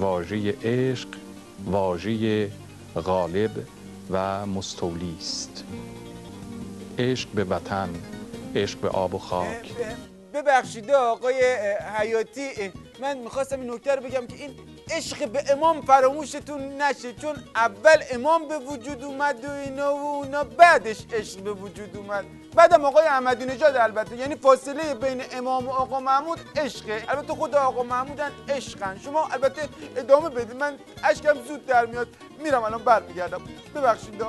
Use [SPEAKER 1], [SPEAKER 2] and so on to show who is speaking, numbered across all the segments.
[SPEAKER 1] واژه عشق واژه غالب و مستولی است. عشق به وطن، عشق به آب و خاک.
[SPEAKER 2] ببخشید آقای حیاتی، من میخواستم این نکته رو بگم که این عشق به امام فراموشتون نشه، چون اول امام به وجود اومد و اینا و اونا، بعدش عشق به وجود اومد، بعدم آقای احمدی نژاد البته. یعنی فاصله بین امام و آقا محمود عشقه. البته خود آقا محمودن عشقن. شما البته ادامه بدید، من اشکم زود در میاد، میرم الان برمیگردم. ببخشید.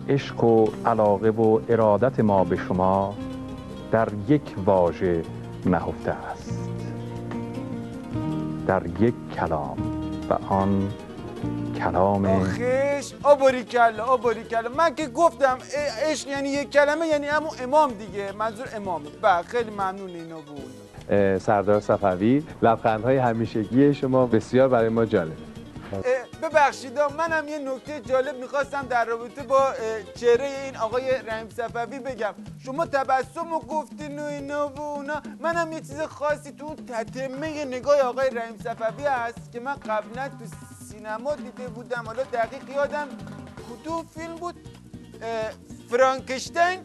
[SPEAKER 1] عشق و علاقه و ارادت ما به شما در یک واژه نهفته است، در یک کلام، و آن کلام
[SPEAKER 2] آخیش آباریکلا. من که گفتم عشق یعنی یک کلمه، یعنی همون امام دیگه، منظور امامه. بله خیلی ممنون اینا بود.
[SPEAKER 3] سردار صفوی، لبخندهای همیشگی شما بسیار برای ما جالبه.
[SPEAKER 2] ببخشید منم یه نکته جالب میخواستم در رابطه با چهره این آقای رحیم صفوی بگم. شما تبسم رو گفتین و اینا و اونا، منم یه چیز خاصی تو تتمه نگاه آقای رحیم صفوی هست که من قبلا تو سینما دیده بودم. حالا دقیق یادم کدوم فیلم بود، فرانکشتین.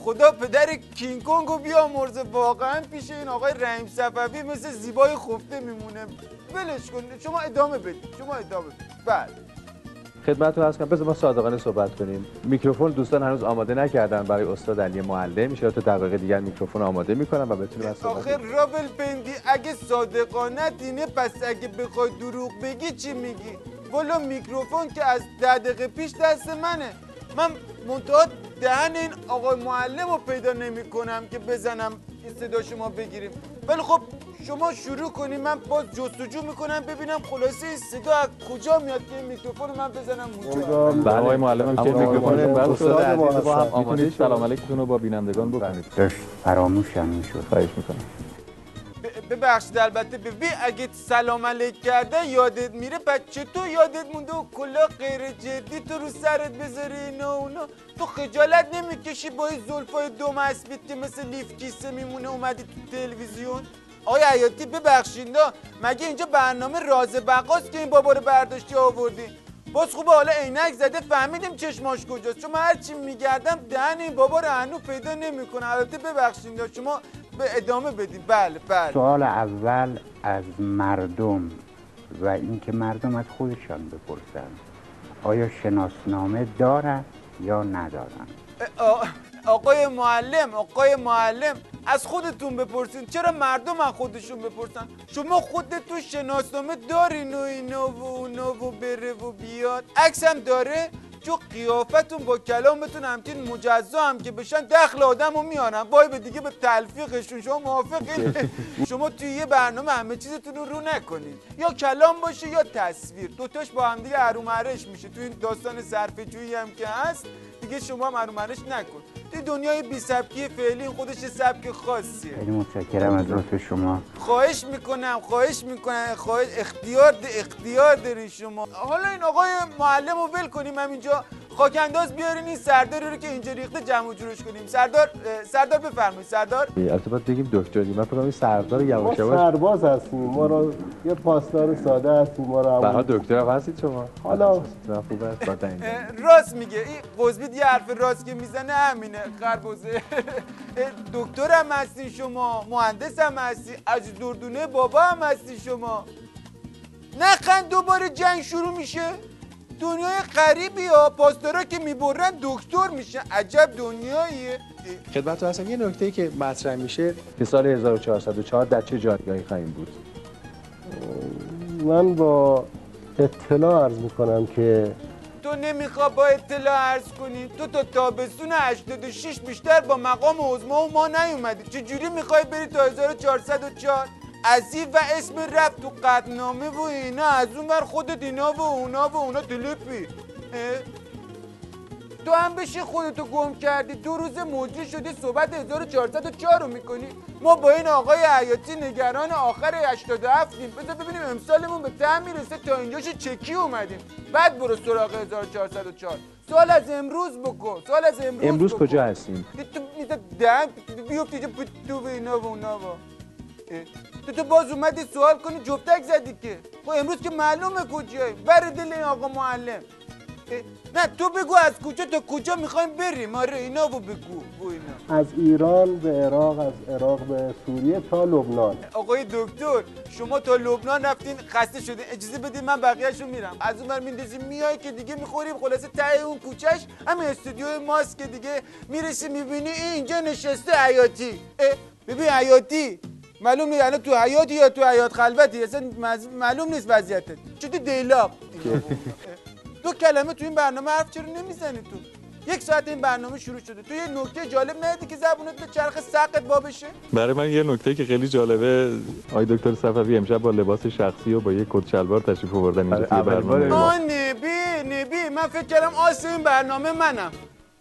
[SPEAKER 2] خدا پدر کینگ کونگ رو بیامرزه، واقعا پیش این آقای رحیم صفوی مثل زیبای خفته میمونه. ولش کن، شما ادامه بدید. بله
[SPEAKER 3] خدمتتون عرض کنم، بذار ما صادقانه صحبت کنیم. میکروفون دوستان هنوز آماده نکردن برای استاد علی معلم، میشه تا دقایق دیگر میکروفون آماده میکنم و بتونیم از صحبت.
[SPEAKER 2] آخر رابل پندی، اگه صادقانه دینه، پس اگه بخوای دروغ بگی چی میگی؟ والا میکروفون که از 10 دقیقه پیش دست منه. من منتها دهن این آقای معلم رو پیدا نمی کنم که بزنم این صدا شما بگیریم. ولی خب شما شروع کنیم، من باز جستجو میکنم ببینم خلاصه این صدا از کجا میاد که این میکروفون من بزنم اونجا.
[SPEAKER 1] بله آقای معلم که میکروفون
[SPEAKER 3] استاد عزیز با هم آماده شد.
[SPEAKER 1] سلام علیکم رو با بینندگان بکنید.
[SPEAKER 4] داشت فراموشم میشد.
[SPEAKER 1] خواهش میکنم.
[SPEAKER 2] ببخشید البته ببین، اگه سلام علیک کرده یادت میره، پس چطور یادت مونده و کلا غیر جدی تو رو سرت بذاری اینا اونا؟ تو خجالت نمیکشی با این زلفای دوم اسبیت که مثل لیف کیسه میمونه اومدی تو تلویزیون؟ آقای حیاتی ببخشید، مگه اینجا برنامه راز بقاست که این بابا رو برداشتی آوردی؟ باز خوبه حالا عینک زده فهمیدیم چشماش کجاست، چون من هرچی میگردم دهن این بابا رو هنوز پیدا نمیکنه. البته ببخشید شما به ادامه بدید. بله.
[SPEAKER 4] سوال اول از مردم و اینکه مردم از خودشان بپرسن آیا شناسنامه دارن یا ندارن؟
[SPEAKER 2] آقای معلم از خودتون بپرسین، چرا مردم از خودشون بپرسن؟ شما خودتون شناسنامه دارین و اینا و اونا و بره و بیاد؟ عکس هم داره؟ چون قیافتون با کلامتون همچین مجزا هم که بشن دخل آدم رو میانن. وای به دیگه به تلفیقشون. شما موافقین؟ شما توی یه برنامه همه چیزتون رو نکنید، یا کلام باشه یا تصویر، دوتاش با هم دیگه هرومرش میشه. توی این داستان صرفه‌جویی هم که هست دیگه شما هم هرومرش نکن. توی دنیای بی سبکی فعلی خودش سبک خاصیه.
[SPEAKER 4] خیلی متشکرم از لطف شما.
[SPEAKER 2] خواهش میکنم اختیار دارین شما. حالا این آقای معلم رو ول کنیم، همینجا خاکنداز بیارین این سرداری رو که اینجا ریخته جمع جورش کنیم. سردار بفرمایید. سردار
[SPEAKER 3] البته باید بگیم دکتری، من فکر کنم این سردار یواش
[SPEAKER 5] ما سرباز هستیم، ما رو یه پاسدار ساده هستیم، ما رو
[SPEAKER 3] برای دکتر هم هستید شما.
[SPEAKER 5] حالا
[SPEAKER 3] خوبه است.
[SPEAKER 2] راست میگه این قزبید، یه حرف راست که میزنه همینه. خربوزه دکتر هم هستی شما، مهندس هم هستی، از دردونه بابا هم هستی شما. نخند دوباره جنگ شروع میشه. دنیای غریبی ها، پاسدارا که میبرن دکتر میشن. عجب دنیاییه.
[SPEAKER 3] خدمتتون هستم یه نکته‌ای که مطرح میشه که سال 1404 در چه جایگاهی خواهیم بود؟
[SPEAKER 5] من با اطلاع عرض میکنم که
[SPEAKER 2] تو نمیخوا با اطلاع عرض کنی؟ تو تا تابستون 86 بیشتر با مقام عظما و ما نیومدی، چجوری میخوای بری تا 1404؟ عزیز و اسم رفت تو قدنامه و اینا، از اون بر خودت اینا و اونا تلپی. تو هم بشی خودتو گم کردی، 2 روز مجری شدی صحبت 1404 رو میکنی. ما با این آقای حیاتی نگران آخر 87یم. بذار ببینیم امسالمون به ته میرسه، تا اینجاش چکی اومدیم، بعد برو سراغ 1404. سوال از امروز بکن.
[SPEAKER 3] امروز کجا هستیم؟
[SPEAKER 2] تو بیفتی تو اینا و اونا. تو باز اومدی سوال کنی جفتک زدی که خب امروز که معلومه کجایی بر دل این آقا معلم. نه تو بگو از کجا تا کجا میخوایم بریم. آره اینا بگو اینا.
[SPEAKER 5] از ایران به عراق، از عراق به سوریه تا لبنان.
[SPEAKER 2] آقای دکتر شما تا لبنان رفتین خسته شدین، اجازه بدین من بقیه‌شو میرم. از اون ور میندازیم میای که دیگه میخوریم خلاصه ته اون کوچه‌ش همین استودیو ماست که دیگه میرسی میبینی اینجا نشسته حیاتی. ببین حیاتی معلوم نیست الان تو حیاتی یا تو حیات خلوتی، اصلا معلوم نیست وضعیتت. چطور دیلاق دو کلمه تو این برنامه حرف چرا نمیزنی تو؟ 1 ساعت این برنامه شروع شده تو یه نکته جالب ندیدی که زبونت به چرخ سقت وا بشه؟
[SPEAKER 1] برای من یه نکته که خیلی جالبه آقای دکتر صفوی امشب با لباس شخصی و با یه کت شلوار تشریف آوردن اینجا توی برنامه.
[SPEAKER 2] نبی من فکر کردم آس این برنامه منم،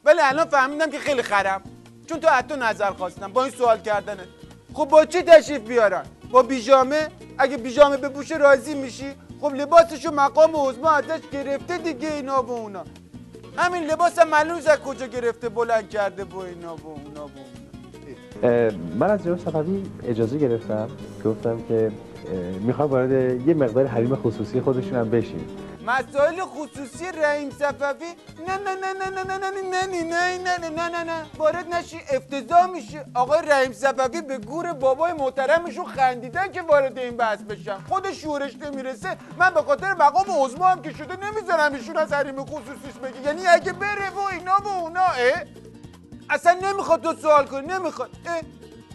[SPEAKER 2] ولی الان فهمیدم که خیلی خرم، چون تو حتی نظر خواستم با این سوال کردنت. خب با چی تشریف بیارن؟ با بیجامه؟ اگه بیجامه بپوشه راضی میشی؟ خب لباسشو مقام عظما ازش گرفته دیگه اینا و اونا. همین لباس هم معلوم از کجا گرفته بلند کرده با اینا و اونا.
[SPEAKER 3] من از جناب صفوی اجازه گرفتم گفتم که میخوام وارد یه مقدار حریم خصوصی خودشون هم بشیم.
[SPEAKER 2] مسائل خصوصی رحیم صفوی نه وارد نشی افتضاح میشه. آقای رحیم صفوی به گور بابای محترمشون خندیدن که وارد این بحث بشن، خودش شورش نمیرسه. من به خاطر مقام عظما هم که شده نمیذارم ایشون از حریم خصوصیش بگی، یعنی اگه بره و اینا و اونا اصلا نمیخواد تو سوال کنی، نمیخواد.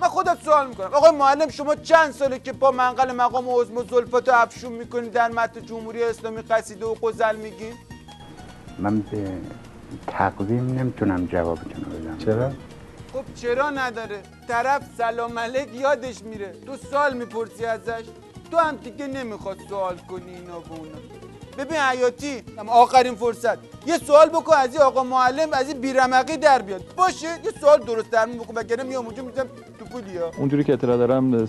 [SPEAKER 2] من خودت سوال میکنم آقای معلم شما چند ساله که با منقل مقام عظما زلفاتو افشون میکنی در متن جمهوری اسلامی قصیده و غزل میگی؟
[SPEAKER 4] من به تقویم نمیتونم جوابتون رو بدم.
[SPEAKER 3] چرا؟
[SPEAKER 2] خب چرا نداره؟ طرف سلام علیک یادش میره، تو سوال میپرسی ازش، تو هم دیگه نمیخواد سوال کنی اینا و اونا. ببین حیاتی آخرین فرصت یه سوال بکن از این آقا معلم، از این بیرمقی در بیاد باشه، یه سوال درست درمون بکن وگرنه میام اونجا میذارم تو پولیا.
[SPEAKER 1] اونجوری که اطلاع دارم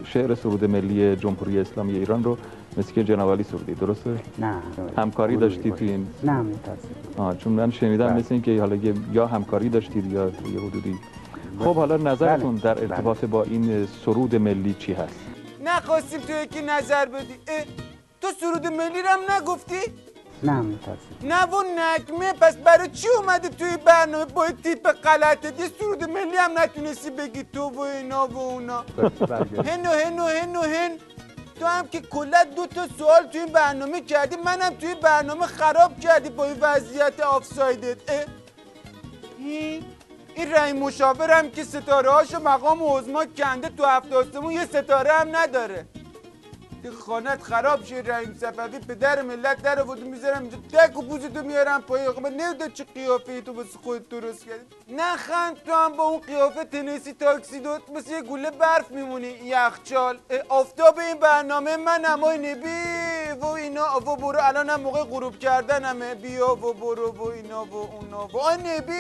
[SPEAKER 1] شعر سرود ملی جمهوری اسلامی ایران رو مثل که جناب علی سرودی، درسته؟
[SPEAKER 4] نه
[SPEAKER 1] همکاری داشتی تو این؟
[SPEAKER 4] نه متاسفم.
[SPEAKER 1] چون من شنیدم مثل این که حالا یا همکاری داشتید یا یه حدودی. خب حالا نظرتون در ارتباط با این سرود ملی چی هست؟
[SPEAKER 2] نخواستیم تو یکی نظر بدی. تو سرود ملی رو هم نگفتی؟
[SPEAKER 4] نه متاسفم.
[SPEAKER 2] نه و نکمه، پس برای چی اومدی توی برنامه با تیپ غلطت یه سرود ملی هم نتونستی بگی تو و اینا و اونا؟ هن تو هم که کلا 2 تا سوال توی این برنامه کردی، منم توی برنامه خراب کردی با این وضعیت آفسایدت. این رحیم مشاورم که ستاره هاشو مقام عظما کنده تو 7 آسمون یه ستاره هم نداره. خانت خراب شه رحیم صفوی، پدر ملت در آورد میذارم اینجا تک و پوزتو میارم پای. خب نمیدونم چه قیافه تو واسه خودت درست کردی. نخند تو هم با اون قیافه تنیسی تاکسی دوت مثل یه گوله برف میمونی یخچال. آفتاب این برنامه منم آی نبی و اینا و برو، الان هم موقع غروب کردنمه، بیا و برو و اینا و اونا و آی نبی